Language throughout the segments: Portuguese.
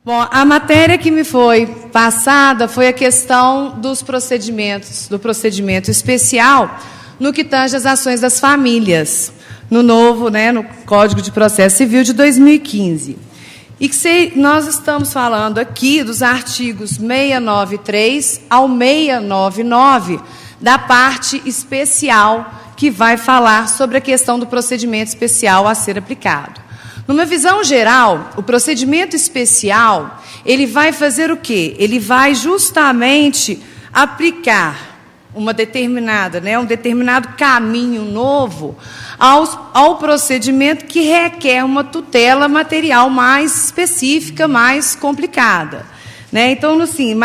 Bom, a matéria que me foi passada foi a questão dos procedimentos, do procedimento especial no que tange às ações das famílias, no novo, no Código de Processo Civil de 2015. E que nós estamos falando aqui dos artigos 693 ao 699, da parte especial que vai falar sobre a questão do procedimento especial a ser aplicado. Numa visão geral, o procedimento especial, ele vai fazer o quê? Ele vai justamente aplicar uma determinada, um determinado caminho novo ao procedimento que requer uma tutela material mais específica, mais complicada. Então, assim,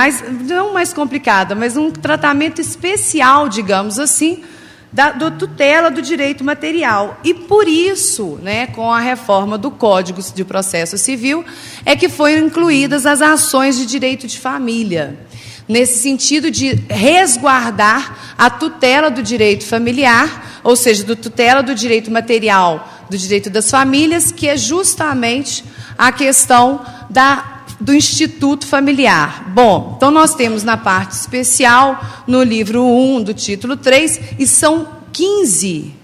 não mais complicada, mas um tratamento especial, digamos assim, da tutela do direito material. E por isso, com a reforma do Código de Processo Civil, é que foram incluídas as ações de direito de família, nesse sentido de resguardar a tutela do direito familiar, ou seja, da tutela do direito material, do direito das famílias, que é justamente a questão do Instituto Familiar. Bom, então nós temos na parte especial, no livro 1 do título 3, e são 15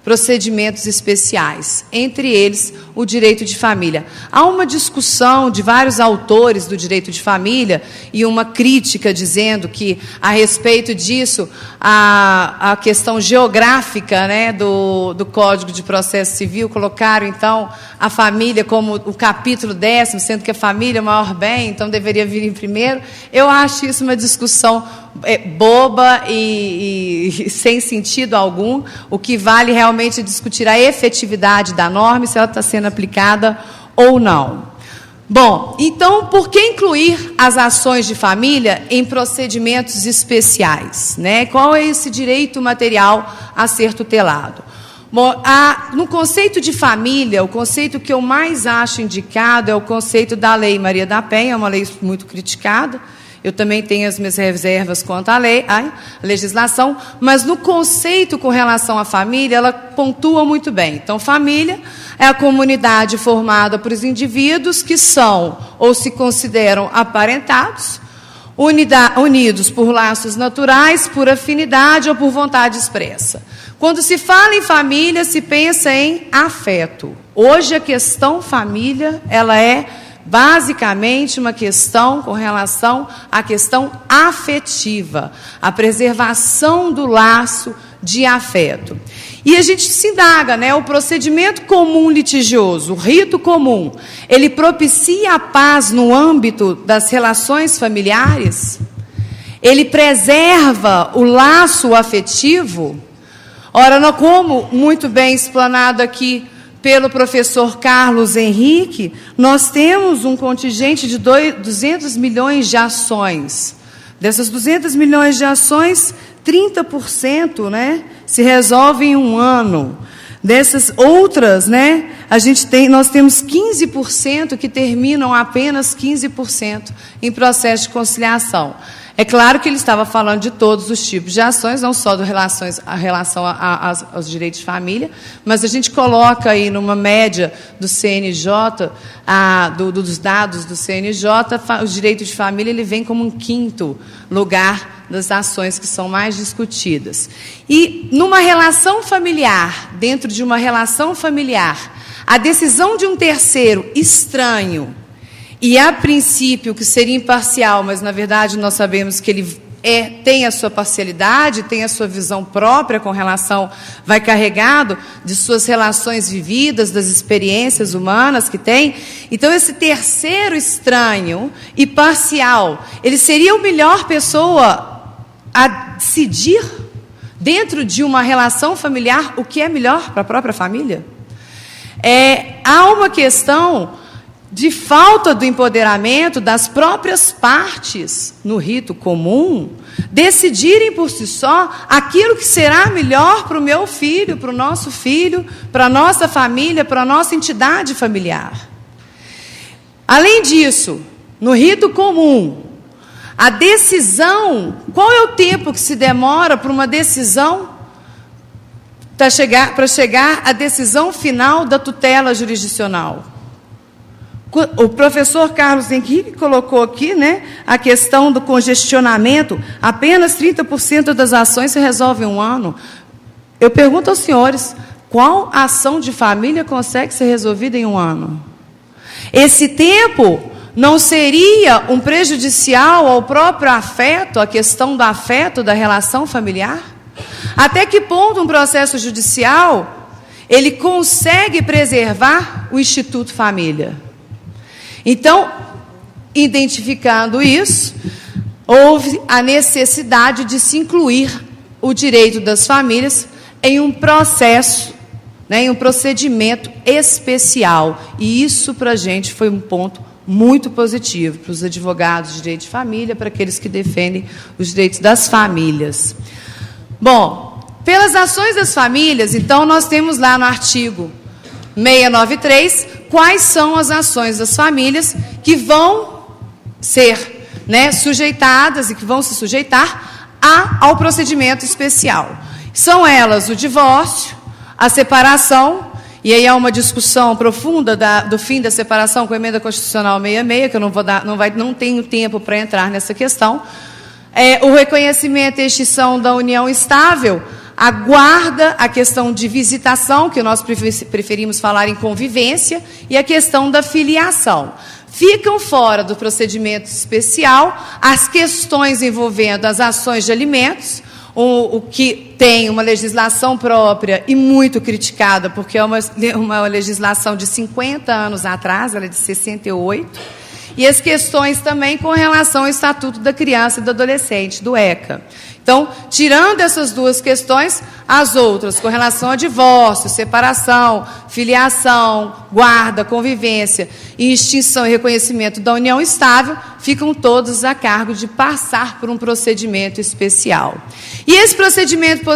procedimentos especiais, entre eles o direito de família. Há uma discussão de vários autores do direito de família e uma crítica dizendo que, a respeito disso, a questão geográfica do Código de Processo Civil, colocaram, então, a família como o capítulo 10º, sendo que a família é o maior bem, então deveria vir em primeiro. Eu acho isso uma discussão boba e sem sentido algum. O que vale realmente é discutir a efetividade da norma e se ela está sendo aplicada ou não. Bom, então, por que incluir as ações de família em procedimentos especiais? Qual é esse direito material a ser tutelado? Bom, no conceito de família, o conceito que eu mais acho indicado é o conceito da Lei Maria da Penha, é uma lei muito criticada. Eu também tenho as minhas reservas quanto à legislação, mas no conceito com relação à família, ela pontua muito bem. Então, família é a comunidade formada por os indivíduos que são ou se consideram aparentados, unidos por laços naturais, por afinidade ou por vontade expressa. Quando se fala em família, se pensa em afeto. Hoje, a questão família, ela é basicamente uma questão com relação à questão afetiva, a preservação do laço de afeto. E a gente se indaga, o procedimento comum litigioso, o rito comum, ele propicia a paz no âmbito das relações familiares? Ele preserva o laço afetivo? Ora, como muito bem explanado aqui pelo professor Carlos Henrique, nós temos um contingente de 200 milhões de ações. Dessas 200 milhões de ações, 30% se resolve em um ano. Dessas outras, nós temos 15% que terminam apenas 15% em processo de conciliação. É claro que ele estava falando de todos os tipos de ações, não só a relação aos direitos de família, mas a gente coloca aí numa média do CNJ, dos dados do CNJ, o direito de família ele vem como um 5º lugar das ações que são mais discutidas. E numa relação familiar, dentro de uma relação familiar, a decisão de um terceiro estranho, e a princípio que seria imparcial, mas na verdade nós sabemos que ele tem a sua parcialidade, tem a sua visão própria com relação, vai carregado de suas relações vividas, das experiências humanas que tem. Então esse terceiro estranho e parcial, ele seria a melhor pessoa a decidir dentro de uma relação familiar o que é melhor para a própria família? Há uma questão de falta do empoderamento das próprias partes no rito comum, decidirem por si só aquilo que será melhor para o meu filho, para o nosso filho, para a nossa família, para a nossa entidade familiar. Além disso, no rito comum, a decisão, qual é o tempo que se demora para uma decisão, para chegar à decisão final da tutela jurisdicional? O professor Carlos Henrique colocou aqui, né, a questão do congestionamento. Apenas 30% das ações se resolvem em um ano. Eu pergunto aos senhores, qual ação de família consegue ser resolvida em um ano? Esse tempo não seria um prejudicial ao próprio afeto, a questão do afeto, da relação familiar? Até que ponto um processo judicial, ele consegue preservar o Instituto Família? Então, identificando isso, houve a necessidade de se incluir o direito das famílias em um processo, né, em um procedimento especial. E isso, para a gente, foi um ponto muito positivo para os advogados de direito de família, para aqueles que defendem os direitos das famílias. Bom, pelas ações das famílias, então, nós temos lá no artigo 693, quais são as ações das famílias que vão ser, né, sujeitadas e que vão se sujeitar ao procedimento especial. São elas o divórcio, a separação, e aí há uma discussão profunda do fim da separação com a emenda constitucional 66, que eu não tenho tempo para entrar nessa questão. O reconhecimento e extinção da união estável, a guarda, a questão de visitação, que nós preferimos falar em convivência, e a questão da filiação. Ficam fora do procedimento especial as questões envolvendo as ações de alimentos, o que tem uma legislação própria e muito criticada, porque é uma legislação de 50 anos atrás, ela é de 68, e as questões também com relação ao Estatuto da Criança e do Adolescente, do ECA. Então, tirando essas duas questões, as outras, com relação a divórcio, separação, filiação, guarda, convivência e extinção e reconhecimento da união estável, ficam todos a cargo de passar por um procedimento especial. E esse procedimento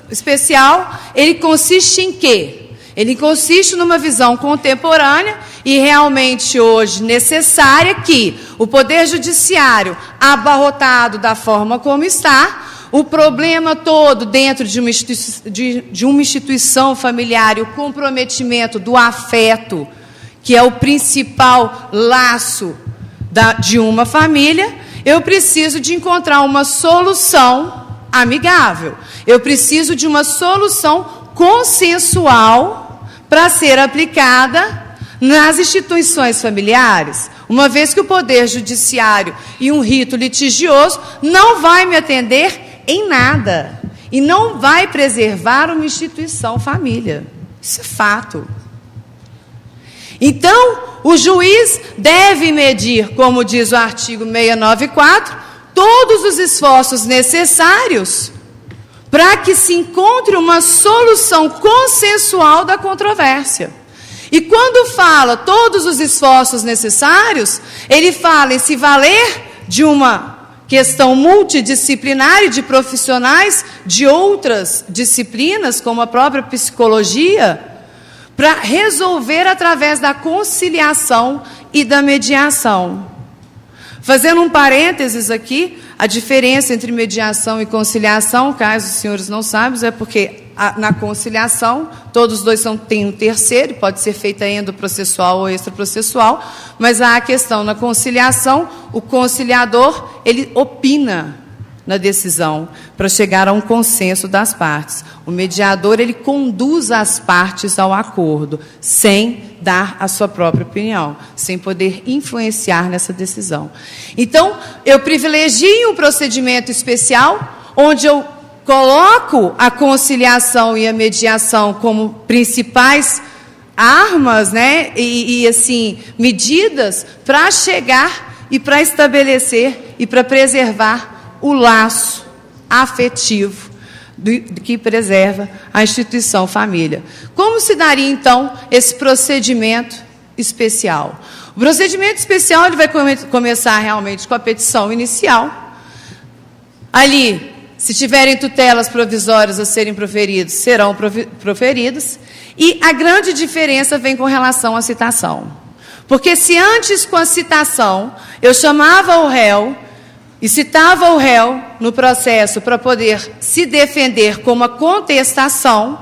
especial, ele consiste em quê? Ele consiste numa visão contemporânea e realmente hoje necessária que o Poder Judiciário, abarrotado da forma como está, o problema todo dentro de uma instituição familiar, e o comprometimento do afeto, que é o principal laço de uma família, eu preciso de encontrar uma solução amigável. Eu preciso de uma solução consensual para ser aplicada nas instituições familiares, uma vez que o Poder Judiciário e um rito litigioso não vai me atender em nada e não vai preservar uma instituição família. Isso é fato. Então, o juiz deve medir, como diz o artigo 694, todos os esforços necessários para que se encontre uma solução consensual da controvérsia. E quando fala todos os esforços necessários, ele fala em se valer de uma questão multidisciplinar e de profissionais de outras disciplinas, como a própria psicologia, para resolver através da conciliação e da mediação. Fazendo um parênteses aqui, a diferença entre mediação e conciliação, caso os senhores não saibam, é porque na conciliação, todos os dois têm um terceiro, pode ser feita endoprocessual ou extraprocessual, mas há a questão na conciliação, o conciliador, ele opina na decisão para chegar a um consenso das partes. O mediador, ele conduz as partes ao acordo, sem dar a sua própria opinião, sem poder influenciar nessa decisão. Então, eu privilegio um procedimento especial, onde eu coloco a conciliação e a mediação como principais armas, né, assim, medidas para chegar e para estabelecer e para preservar o laço afetivo que preserva a instituição família. Como se daria, então, esse procedimento especial? O procedimento especial ele vai começar realmente com a petição inicial. Ali, se tiverem tutelas provisórias a serem proferidas, serão proferidas. E a grande diferença vem com relação à citação. Porque se antes, com a citação, eu chamava o réu e citava o réu no processo para poder se defender com uma contestação,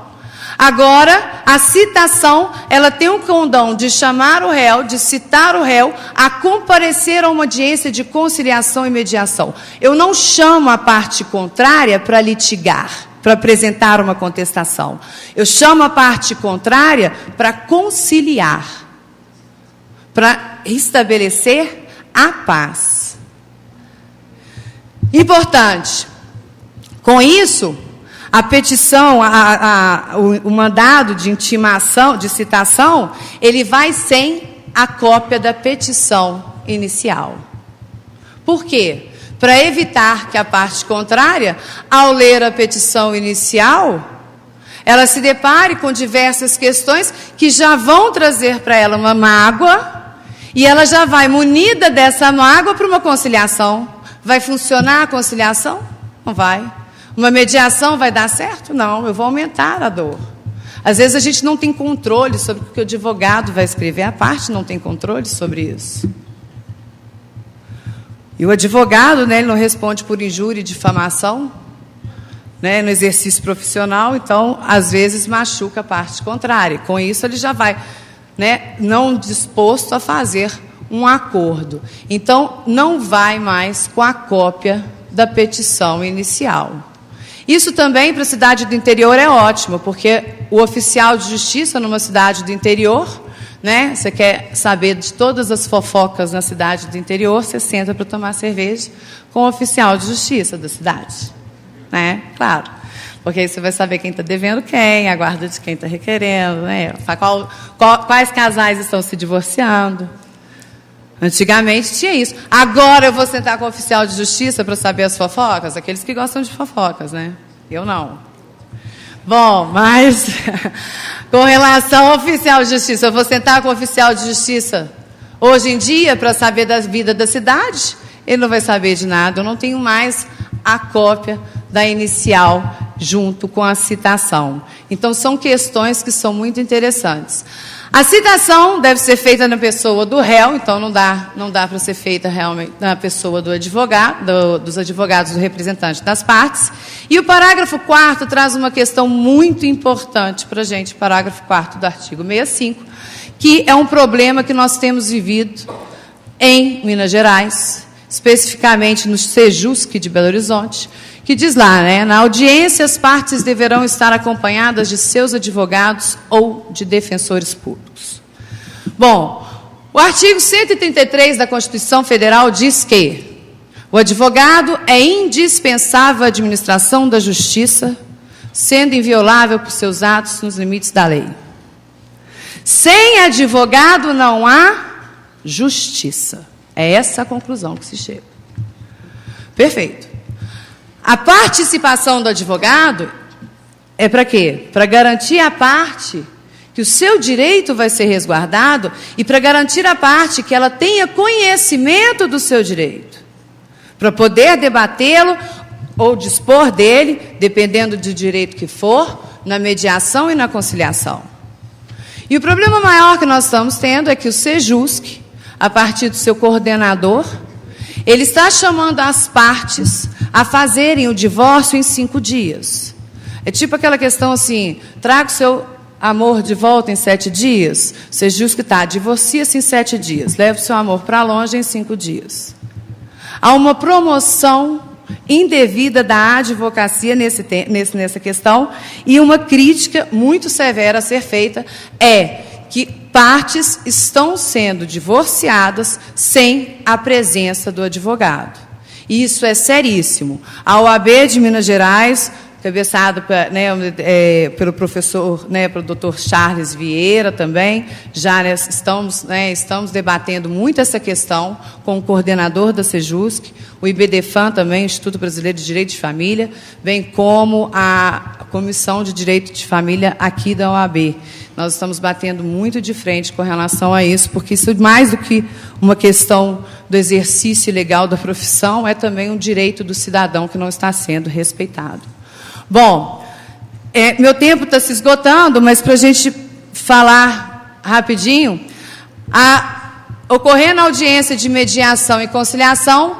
Agora, a citação, ela tem o condão de chamar o réu, de citar o réu a comparecer a uma audiência de conciliação e mediação. Eu não chamo a parte contrária para litigar, para apresentar uma contestação. Eu chamo a parte contrária para conciliar, para estabelecer a paz. Importante. Com isso, a petição, o mandado de intimação, de citação, ele vai sem a cópia da petição inicial. Por quê? Para evitar que a parte contrária, ao ler a petição inicial, ela se depare com diversas questões que já vão trazer para ela uma mágoa, e ela já vai munida dessa mágoa para uma conciliação. Vai funcionar a conciliação? Não vai. Uma mediação vai dar certo? Não, eu vou aumentar a dor. Às vezes a gente não tem controle sobre o que o advogado vai escrever, a parte não tem controle sobre isso. E o advogado, né, ele não responde por injúria e difamação, né, no exercício profissional, então, às vezes, machuca a parte contrária. Com isso, ele já vai, né, não disposto a fazer um acordo. Então, não vai mais com a cópia da petição inicial. Isso também para a cidade do interior é ótimo, porque o oficial de justiça numa cidade do interior, né, você quer saber de todas as fofocas na cidade do interior, você senta para tomar cerveja com o oficial de justiça da cidade. Né? Claro, porque aí você vai saber quem está devendo quem, a guarda de quem está requerendo, né? Quais casais estão se divorciando. Antigamente tinha isso. Agora eu vou sentar com o oficial de justiça para saber as fofocas? Aqueles que gostam de fofocas, né? Eu não. Bom, mas com relação ao oficial de justiça, eu vou sentar com o oficial de justiça hoje em dia para saber da vida da cidade? Ele não vai saber de nada. Eu não tenho mais a cópia da inicial junto com a citação. Então, são questões que são muito interessantes. A citação deve ser feita na pessoa do réu, então não dá para ser feita realmente na pessoa do advogado, dos advogados, do representante das partes. E o parágrafo 4º traz uma questão muito importante para a gente, parágrafo 4º do artigo 65, que é um problema que nós temos vivido em Minas Gerais, especificamente no Sejusc de Belo Horizonte, que diz lá, né, na audiência as partes deverão estar acompanhadas de seus advogados ou de defensores públicos. Bom, o artigo 133 da Constituição Federal diz que o advogado é indispensável à administração da justiça, sendo inviolável por seus atos nos limites da lei. Sem advogado não há justiça. É essa a conclusão que se chega. Perfeito. A participação do advogado é para quê? Para garantir à parte que o seu direito vai ser resguardado e para garantir à parte que ela tenha conhecimento do seu direito, para poder debatê-lo ou dispor dele, dependendo do direito que for, na mediação e na conciliação. E o problema maior que nós estamos tendo é que o Sejusc, a partir do seu coordenador, ele está chamando as partes a fazerem o divórcio em 5 dias. É tipo aquela questão assim, traga o seu amor de volta em 7 dias. Você diz que está, divorcia-se em 7 dias. Leve o seu amor para longe em 5 dias. Há uma promoção indevida da advocacia nessa questão e uma crítica muito severa a ser feita é que partes estão sendo divorciadas sem a presença do advogado. Isso é seríssimo. A OAB de Minas Gerais, cabeçado pelo professor, pelo doutor Charles Vieira também, já estamos debatendo muito essa questão com o coordenador da Sejusc, o IBDFAM também, Instituto Brasileiro de Direito de Família, bem como a Comissão de Direito de Família aqui da OAB. Nós estamos batendo muito de frente com relação a isso, porque isso, mais do que uma questão do exercício legal da profissão, é também um direito do cidadão que não está sendo respeitado. Bom, meu tempo está se esgotando, mas para a gente falar rapidinho, ocorrendo a audiência de mediação e conciliação,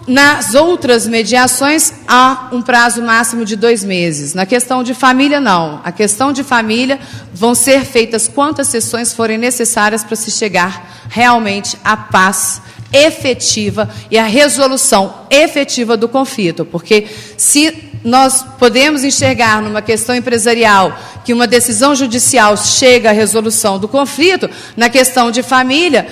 Nas outras mediações, há um prazo máximo de 2 meses. Na questão de família, não. A questão de família vão ser feitas quantas sessões forem necessárias para se chegar realmente à paz efetiva e à resolução efetiva do conflito. Porque se nós podemos enxergar numa questão empresarial que uma decisão judicial chega à resolução do conflito, na questão de família,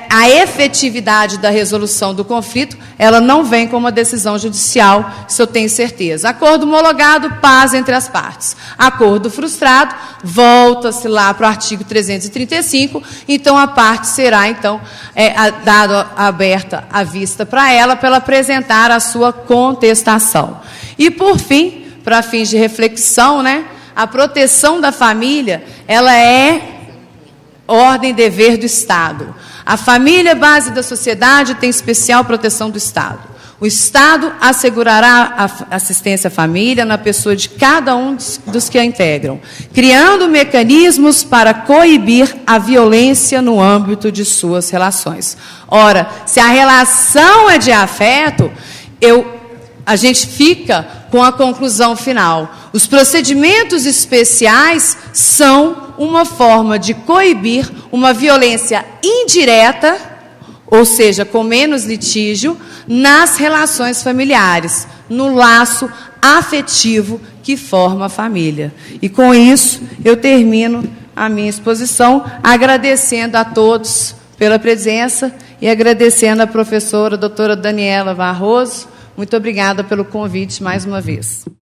a efetividade da resolução do conflito, ela não vem com uma decisão judicial, isso eu tenho certeza. Acordo homologado, paz entre as partes. Acordo frustrado, volta-se lá para o artigo 335, então a parte será, então, dado aberta a vista para ela apresentar a sua contestação. E, por fim, para fins de reflexão, né, a proteção da família, ela é ordem e dever do Estado. A família, base da sociedade, tem especial proteção do Estado. O Estado assegurará a assistência à família na pessoa de cada um dos que a integram, criando mecanismos para coibir a violência no âmbito de suas relações. Ora, se a relação é de afeto, a gente fica com a conclusão final. Os procedimentos especiais são uma forma de coibir uma violência indireta, ou seja, com menos litígio, nas relações familiares, no laço afetivo que forma a família. E com isso, eu termino a minha exposição, agradecendo a todos pela presença e agradecendo a professora doutora Daniela Barroso. Muito obrigada pelo convite mais uma vez.